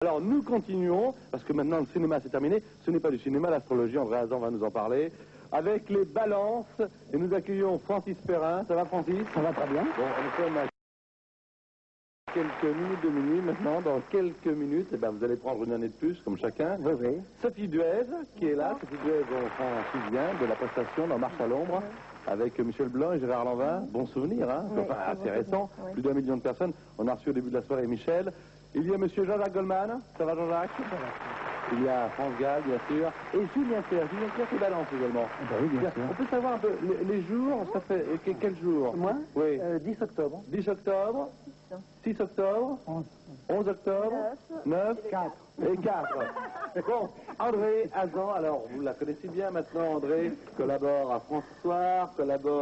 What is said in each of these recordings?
Alors nous continuons, parce que maintenant le cinéma c'est terminé, ce n'est pas du cinéma, l'astrologie, André Hazan va nous en parler, avec les balances, et nous accueillons Francis Perrin. Ça va Francis? Ça va très bien. Bon, nous sommes à quelques minutes de minuit maintenant, dans quelques minutes, eh ben, vous allez prendre une année de plus, comme chacun. Oui, oui. Sophie Duez, qui est là, Sophie Duez, on s'en souvient de la prestation dans Marche à l'ombre, avec Michel Blanc et Gérard Lanvin. Bon souvenir, hein, enfin, assez récent, plus d'1 million de personnes. On a reçu au début de la soirée Michel. Il y a monsieur Jean-Jacques Goldman. Ça va Jean-Jacques? Il y a France Gall, bien sûr. Et Julien Clerc. Julien Clerc qui balance également. Oui, bien sûr. On peut savoir un peu les jours, ça fait quel jour? Moi? Oui. 10 octobre. 10 octobre. 6 octobre. 11 octobre. 9. 4. Et 4. Bon, André Hazan, alors vous la connaissez bien maintenant, André, collabore à France Soir, collabore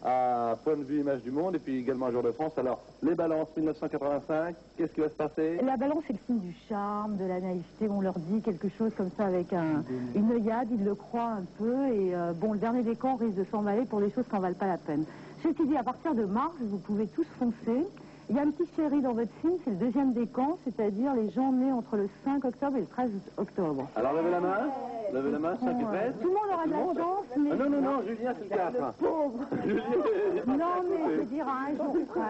à Point de vue Image du Monde et puis également à Jour de France. Alors, les balances 1985, qu'est-ce qui va se passer? La balance, c'est le signe du charme, de la naïveté. On leur dit quelque chose comme ça avec une œillade, ils le croient un peu. Et bon, le dernier décan risque de s'emballer pour des choses qui n'en valent pas la peine. Ceci dit, à partir de mars, vous pouvez tous foncer. Il y a un petit chéri dans votre film, c'est le deuxième décan, c'est-à-dire les gens nés entre le 5 octobre et le 13 octobre. Alors, levez la main. Levez la main, 5 et 13. Tout le monde aura de la chance, mais... Ah, non, non, non, Julien, c'est le 4. Pauvre. Non, mais je veux dire, un jour près...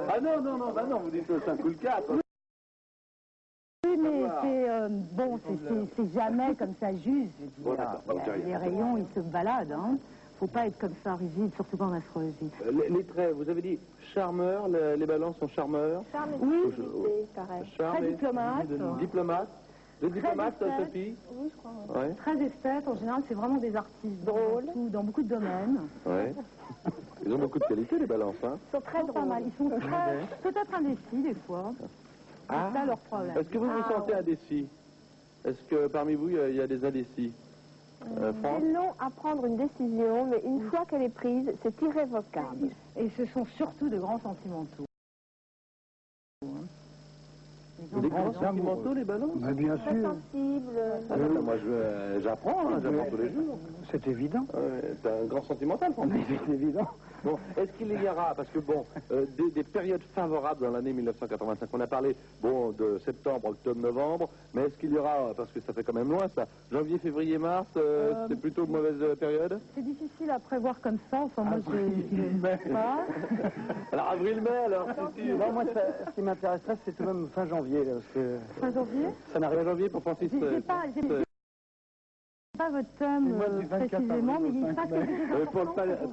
Ah non, non, non, bah non, vous dites le 5 ou le 4. Oui, mais c'est... bon, c'est jamais comme ça juste, je veux dire. Les rayons, ils se baladent, hein. Faut pas être comme ça rigide, surtout pas en astrologie. Les traits, vous avez dit charmeur, les balances sont charmeurs. Oui, pareil. Très diplomate. Diplomate. Les diplomates, Sophie? Oui, je crois. Ouais. Très esthète, en général, c'est vraiment des artistes drôles, dans beaucoup de domaines. Ouais. Ils ont beaucoup de qualité, les balances, hein? Ils sont très drôles. Pas mal. Ils sont très, peut-être indécis, des fois. C'est ça leur problème. Est-ce que vous vous sentez indécis? Est-ce que parmi vous, il y a des indécis? C'est long à prendre une décision, mais une fois qu'elle est prise, c'est irrévocable. Et ce sont surtout de grands sentimentaux. Des grands sentimentaux, les balances? Bien sûr. Très sensible. Moi, j'apprends, j'apprends tous les jours. C'est évident. C'est un grand sentimental, pour moi. C'est évident. Bon, est-ce qu'il y aura, parce que bon, des périodes favorables dans l'année 1985, on a parlé, bon, de septembre, octobre, novembre, mais est-ce qu'il y aura, parce que ça fait quand même loin ça, janvier, février, mars, c'est plutôt de mauvaise période? C'est difficile à prévoir comme ça, enfin moi je pas. Alors avril-mai, alors Non, moi, ce qui m'intéresserait, c'est tout de même fin janvier, là, parce que... Fin janvier? Ça n'arrive Fin janvier pour Francis. J'ai pas votre thème précisément, mais il se passe quelque chose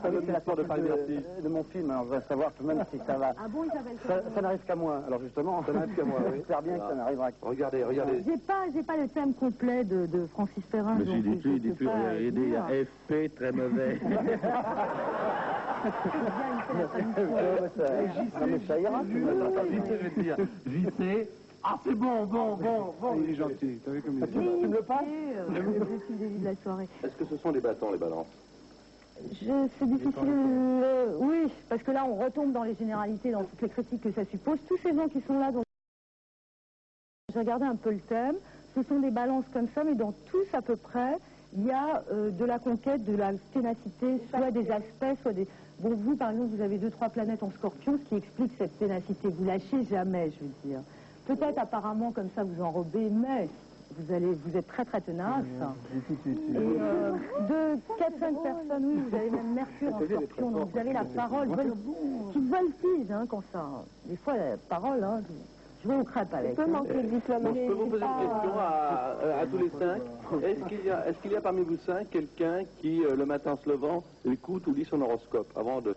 pour le sport de Paris-Bercy. De mon film, alors je voudrais savoir tout de même si ça va... Ah bon, Isabelle? Ça n'arrive qu'à moi, alors justement... Ça n'arrive qu'à moi, oui. J'espère bien que ça n'arrivera qu'à moi. Regardez, regardez. J'ai pas le thème complet de Francis Perrin. Mais si, dites-lui, il y a FP très mauvais. Non, mais ça ira. JC, je vais dire. JC. Ah, c'est bon. Il est gentil. T'as vu comme il est? Tu me le passes depuis le début de la soirée. Est-ce que ce sont des bâtons, les balances? C'est difficile. Oui, parce que là, on retombe dans les généralités, dans toutes les critiques que ça suppose. Tous ces gens qui sont là, donc j'ai regardé un peu le thème. Ce sont des balances comme ça, mais dans tous à peu près, il y a de la conquête, de la ténacité, soit des aspects, soit des... Bon, vous, par exemple, vous avez 2-3 planètes en scorpion, ce qui explique cette ténacité. Vous lâchez jamais, je veux dire. Peut-être apparemment comme ça vous enrobez, mais vous êtes très très tenace. Et de 4-5 personnes, oui, vous avez même Mercure en scorpion, donc vous avez la parole qui voltige, hein, quand ça. Des fois, la parole, hein, je vais au crêpe avec. Je peux manquer de diplomatie. Je peux vous poser une question à tous les 5. Est-ce qu'il y a parmi vous 5 quelqu'un qui, le matin se levant, écoute ou lit son horoscope avant de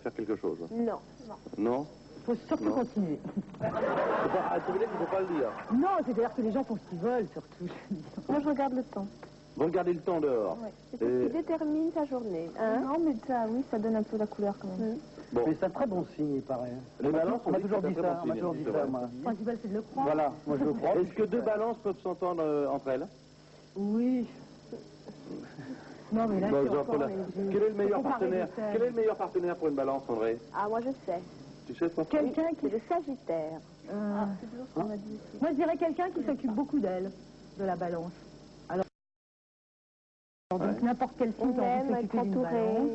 faire quelque chose? Non. Non? Il faut surtout continuer. Ça veut dire qu'il ne faut pas le dire? Non, c'est-à-dire que les gens font ce qu'ils veulent, surtout. Moi, je regarde le temps. Vous regardez le temps dehors? Oui. C'est ce qui détermine sa journée. Non, mais ça, oui, ça donne un peu la couleur quand même. Bon. Mais c'est un très bon signe, il paraît. Les balances, on m'a toujours dit ça, moi. Le principal, c'est de le croire. Voilà, moi je le crois. Est-ce que deux balances peuvent s'entendre entre elles? Oui. Non, mais là, Quel est le meilleur partenaire? Quel est le meilleur partenaire pour une balance, André? Ah, moi je sais. Tu sais, toi? Quelqu'un qui... C'est le Sagittaire. C'est toujours ce qu'on m'a dit. Moi, je dirais quelqu'un qui s'occupe beaucoup d'elle, de la balance. Alors donc n'importe quel signe qui s'occupe d'une balance.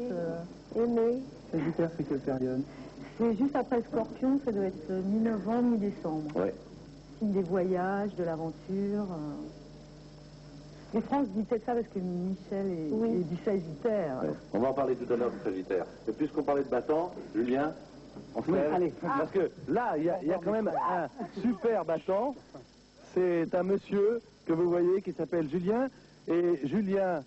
Aimer. Sagittaire, c'est quelle période? C'est juste après Scorpion, ça doit être mi-novembre, mi-décembre. Oui. Signe des voyages, de l'aventure. Et France dit peut-être ça parce que Michel est du Sagittaire. Ouais. On va en parler tout à l'heure du Sagittaire. Et puisqu'on parlait de battant, Julien, on se lève. Allez. Parce que là, il y a quand même un super battant. C'est un monsieur que vous voyez qui s'appelle Julien. Et Julien